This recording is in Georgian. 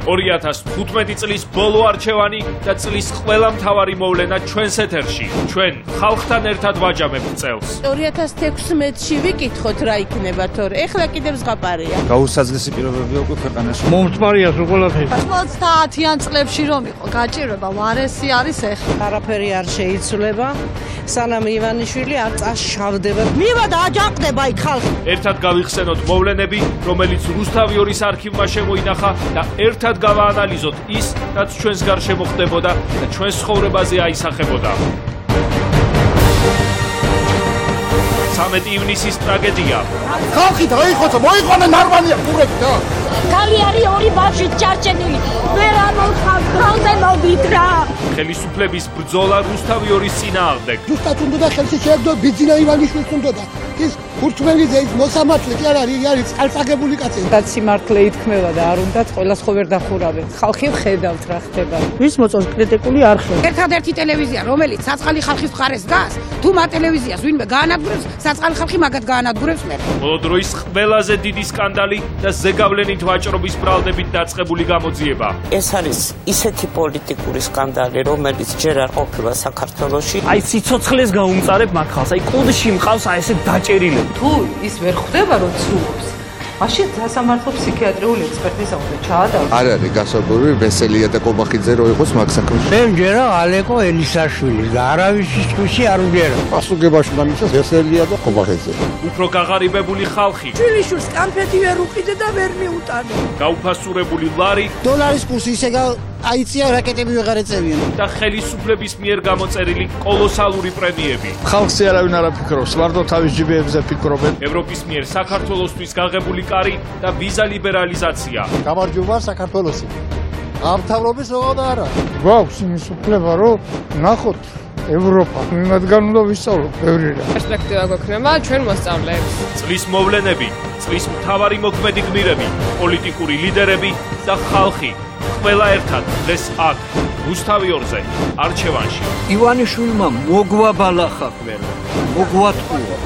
2015 წლის ბოლო არჩევანი და წლის ყველა მთავარი მოვლენა ჩვენს ეთერში. ჩვენ ხალხთან ერთად ვაჯამებთ წელს. 2016-ში ვიკითხოთ რა იქნება, თორე ეხლა კიდევ ზღაპარია. გაუსაძლისი პირობებია უკვე ქვეყანაში. მომწმარია სულ ყველაფერი. 90-იან წლებში რომ იყო გაჭირვება, ვარესი არის ეხლა. არაფერი არ შეიცვლება. სანამ ივანიშვილი არ წაშავდება. მივა და აჯანყდება იქ ხალხი. ერთად გავიხსენოთ მოვლენები, რომელიც რუსთავი 2-ის არქივმა შემოინახა და ერთად გავაანალიზოთ ის, რაც ჩვენს გარშემო ხდებოდა და ჩვენს ცხოვრებაზე აისახებოდა. 13 ივნისის ტრაგედია. ხალხი დაიხოცა, მოიყვანა ნარვანია ხურები და კალი არის ორი ბავშვი ჩარჩენილი. ვერ ამოხარ გრანტე მოდით რა. ხელისუფლების ბრძოლა რუსთავი 2-ის წინააღმდეგ. ზუსტად უნდა ხელში შეებდო ბიძინა ივანიშვილს უნდა. ის ქურთმელიძე ის მოსამართლე კი არ არის წყალწაგებული კაცი. და სიმართლე ითქმევა და არ უნდათ ყველას ხო ვერ დახურავენ. ხალხი ხედავთ რა ხდება. ვის მოწონს კრიტიკული არხი? ერთადერთი ტელევიზია, რომელიც საწყალი ხალხის მხარეს დგას, თუ მა ტელევიზიას ვინმე გაანადგურებს, საწყალი ხალხი მაგათ გაანადგურებს მე. ბოლო დროის ყველაზე დიდი სკანდალი და ზეგავლენით ვაჭრობის ბრალდებით დაწყებული გამოძიება. ეს არის ისეთი პოლიტიკური სკანდალი, რომელიც ჯერ არ ყოფილა საქართველოში. აი სიცოცხლეს გაუმწარებ მაგ ხალხს. აი კუდში მყავს აი ესე დაჭერილი. თუ ის ვერ ხვდება რომ ცურობს, მაშინ სასამართლო ფსიქიატრიული ექსპერტიზა უნდა ჩაატაროს. არ არის გასაგები ვესელია და კობახიძე რო იყოს მაგ საქმეში. მე მჯერა ალეკო ელისაშვილი და არავის ისკუსი არ უჯერა. პასუხებაში დამიცეს ვესელია და კობახიძე. უფრო გაღარიბებული ხალხი, შვილიშვილს კანფეთი ვერ უყიდე და ვერ მიუტანე. გაუფასურებული ლარი დოლარის კურსი ისე აიწია რაკეტები ვეღარ ეწევიან. და ხელისუფლების მიერ გამოწერილი კოლოსალური პრემიები. ხალხი არავინ არ აფიქრობს, ვარდო თავის ჯიბეებზე ფიქრობენ. ევროპის მიერ საქართველოსთვის გაღებული კარი და ვიზა ლიბერალიზაცია. გამარჯობა საქართველოსი. ამთავრობის როგორ და არა. გვაქვს იმის უფლება, რომ ნახოთ ევროპა. მათგან უნდა ვისწავლოთ ბევრი რამ. პერსპექტივა გვექნება ჩვენ მოსწავლეებს. წლის მოვლენები, წლის მთავარი მოქმედი გმირები, პოლიტიკური ლიდერები და ხალხი. ყველა ერთად დღეს აქ რუსთავი 2-ზე არჩევანში. ივანიშვილმა მოგვაბალახა ყველა. მოგვატყუა.